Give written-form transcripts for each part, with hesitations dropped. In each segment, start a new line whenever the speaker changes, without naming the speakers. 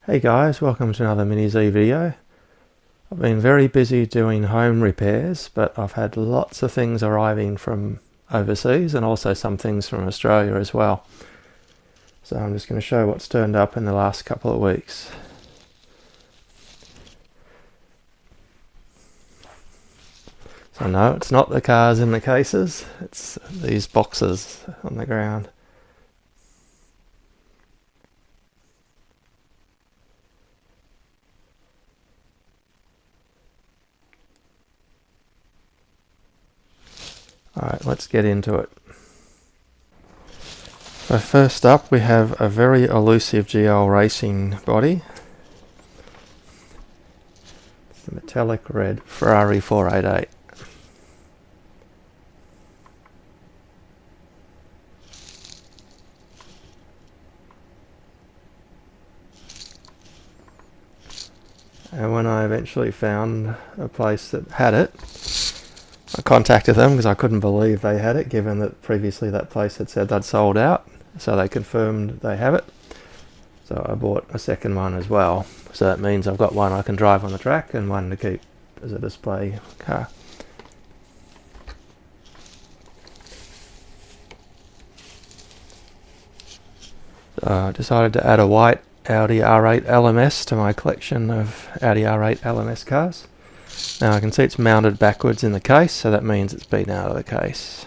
Hey guys, welcome to another Mini Z video. I've been very busy doing home repairs, but I've had lots of things arriving from overseas and also some things from Australia as well. So I'm just going to show what's turned up in the last couple of weeks. So no, it's not the cars in the cases, it's these boxes on the ground. Alright, let's get into it. So first up we have a very elusive GL racing body. It's the metallic red Ferrari 488. And when I eventually found a place that had it, I contacted them because I couldn't believe they had it, given that previously that place had said they'd sold out. So they confirmed they have it. So I bought a second one as well. So that means I've got one I can drive on the track and one to keep as a display car. So I decided to add a white Audi R8 Lms to my collection of Audi R8 Lms cars. Now I can see it's mounted backwards in the case, so that means it's been out of the case.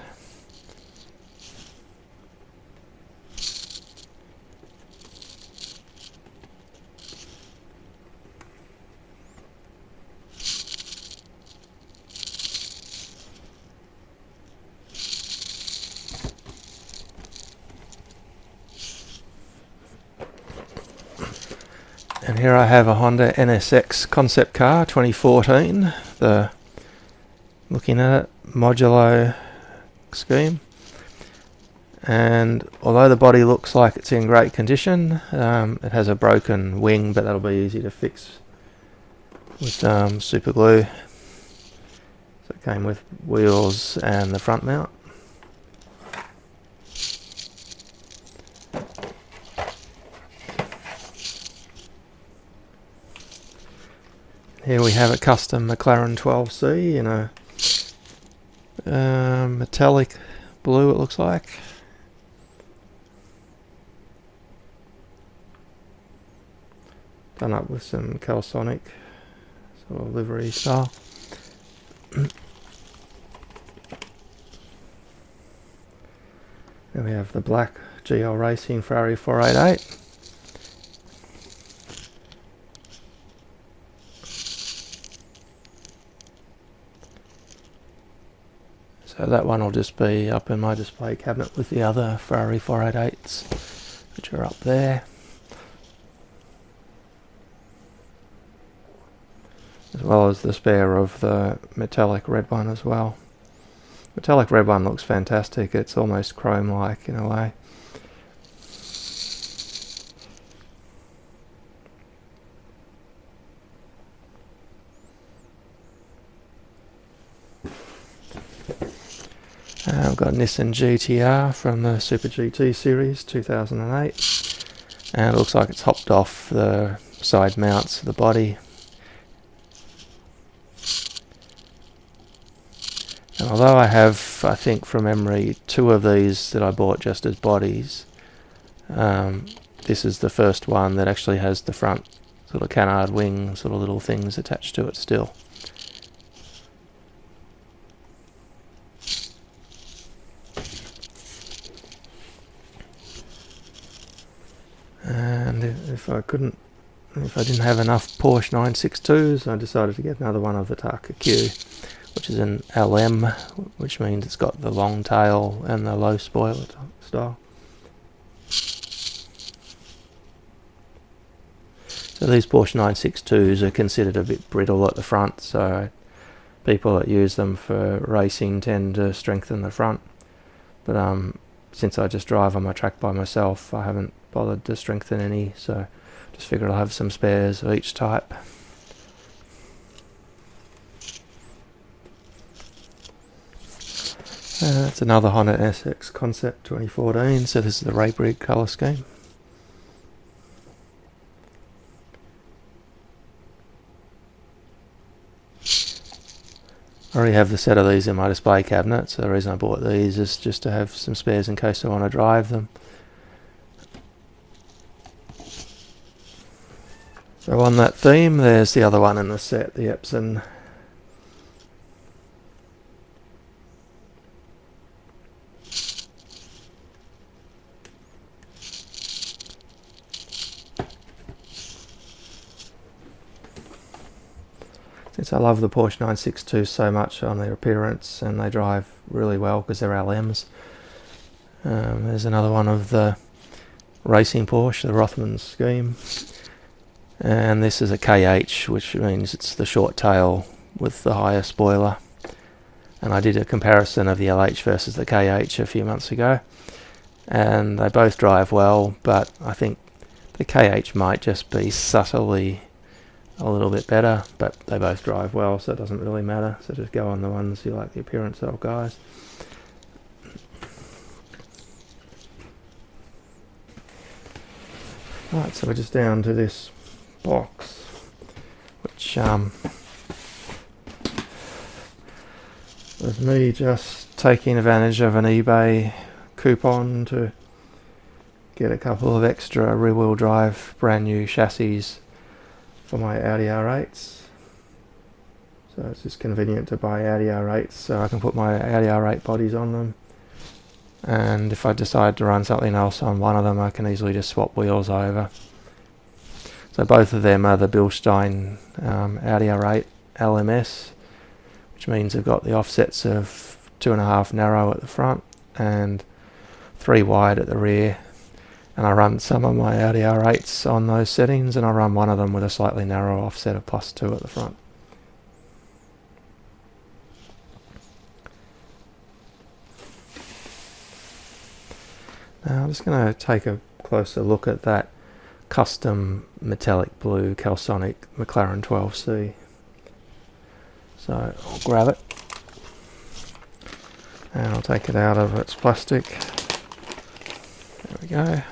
And here I have a Honda Nsx Concept Car 2014, the looking at it, modulo scheme. And although the body looks like it's in great condition, it has a broken wing, but that'll be easy to fix with super glue. So it came with wheels and the front mount. Here we have a custom McLaren 12C in a metallic blue, it looks like. Done up with some Calsonic sort of livery style. Then we have the black GL Racing Ferrari 488. So that one will just be up in my display cabinet with the other Ferrari 488s, which are up there. As well as the spare of the metallic red one as well. Metallic red one looks fantastic, it's almost chrome-like in a way. I've got Nissan Gtr from the Super GT series 2008, and it looks like it's hopped off the side mounts of the body. And although I have, I think from memory, two of these that I bought just as bodies, this is the first one that actually has the front sort of canard wing sort of little things attached to it still. And if I didn't have enough Porsche 962s, I decided to get another one of the Tarka Q, which is an LM, which means it's got the long tail and the low spoiler style. So these Porsche 962s are considered a bit brittle at the front, so people that use them for racing tend to strengthen the front. But since I just drive on my track by myself, I haven't bothered to strengthen any, so just figured I'll have some spares of each type. That's another Honda Nsx Concept 2014, so this is the Ray Brig colour scheme. I already have the set of these in my display cabinet, so the reason I bought these is just to have some spares in case I want to drive them. So on that theme, there's the other one in the set, the Epson. Since I love the Porsche 962 so much on their appearance, and they drive really well because they're LMs. There's another one of the racing Porsche, the Rothman scheme. And this is a KH, which means it's the short tail with the higher spoiler. And I did a comparison of the LH versus the KH a few months ago, and they both drive well, but I think the KH might just be subtly a little bit better, but they both drive well, so it doesn't really matter. So just go on the ones you like the appearance of, guys. Right, so we're just down to this box, which was me just taking advantage of an eBay coupon to get a couple of extra rear-wheel drive brand new chassis for my Audi R8s. So it's just convenient to buy Audi R8s so I can put my Audi R8 bodies on them, and if I decide to run something else on one of them, I can easily just swap wheels over. So both of them are the Bilstein Audi R8 Lms, which means they've got the offsets of 2.5 narrow at the front and 3 wide at the rear. And I run some of my Audi R8s on those settings, and I run one of them with a slightly narrow offset of +2 at the front. Now I'm just going to take a closer look at that custom metallic blue Calsonic Mclaren 12C. So I'll grab it and I'll take it out of its plastic. There we go.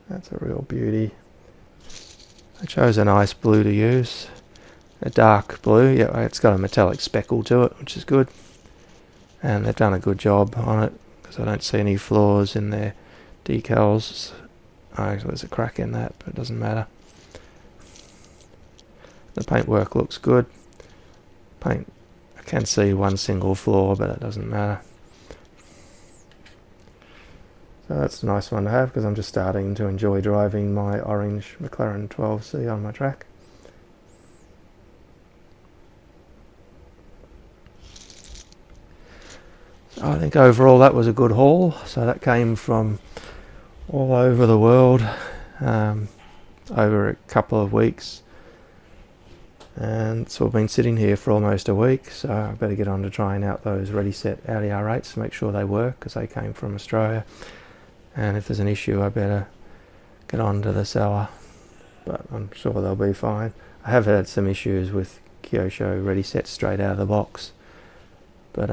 That's a real beauty. I chose a nice blue to use. A dark blue, yeah, it's got a metallic speckle to it, which is good. And they've done a good job on it, because I don't see any flaws in their decals. Oh, there's a crack in that, but it doesn't matter. The paintwork looks good. I can see one single flaw, but it doesn't matter. So that's a nice one to have, because I'm just starting to enjoy driving my orange McLaren 12C on my track. So I think overall that was a good haul. So that came from all over the world over a couple of weeks. And so I've been sitting here for almost a week, so I better get on to trying out those Readyset Audi R8s to make sure they work, because they came from Australia. And if there's an issue, I better get on to the seller, but I'm sure they'll be fine. I have had some issues with Kyosho Readysets straight out of the box, but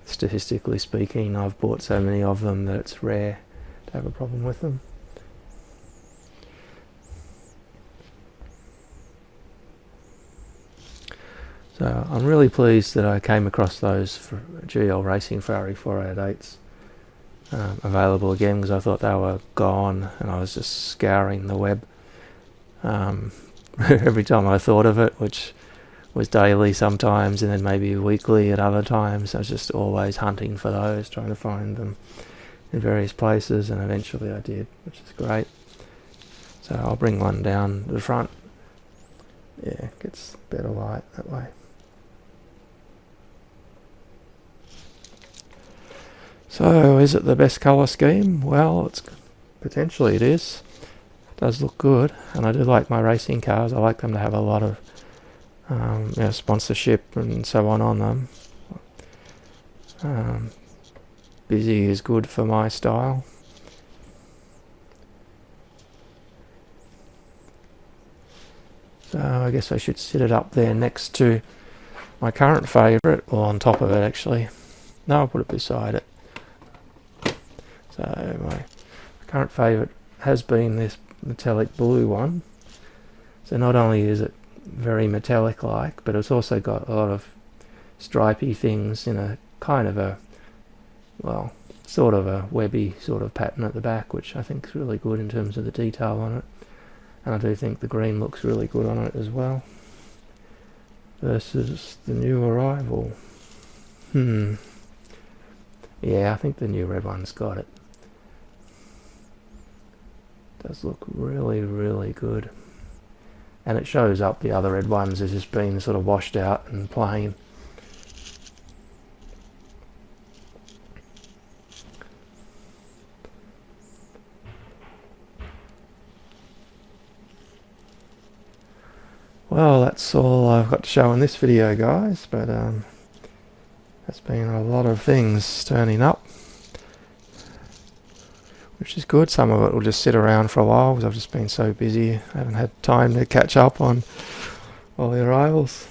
statistically speaking, I've bought so many of them that it's rare to have a problem with them. So I'm really pleased that I came across those for GL Racing Ferrari 488s available again, because I thought they were gone, and I was just scouring the web every time I thought of it, which was daily sometimes, and then maybe weekly at other times. I was just always hunting for those, trying to find them in various places, and eventually I did, which is great. So I'll bring one down the front. Yeah, it gets better light that way. So is it the best colour scheme? Well, potentially it is. It does look good, and I do like my racing cars. I like them to have a lot of sponsorship and so on them. Busy is good for my style. So I guess I should sit it up there next to my current favourite, or on top of it actually. No, I'll put it beside it. So my current favourite has been this metallic blue one. So not only is it very metallic like, but it's also got a lot of stripy things in a kind of a, well, sort of a webby sort of pattern at the back, which I think is really good in terms of the detail on it. And I do think the green looks really good on it as well. Versus the new arrival. Yeah, I think the new red one's got it. Does look really, really good. And it shows up the other red ones as just being sort of washed out and plain. Well, that's all I've got to show in this video, guys, but there's been a lot of things turning up, which is good. Some of it will just sit around for a while because I've just been so busy. I haven't had time to catch up on all the arrivals.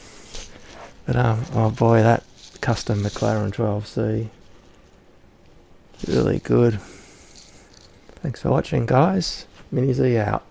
But oh boy, that custom McLaren 12C, really good. Thanks for watching, guys. Mini Z out.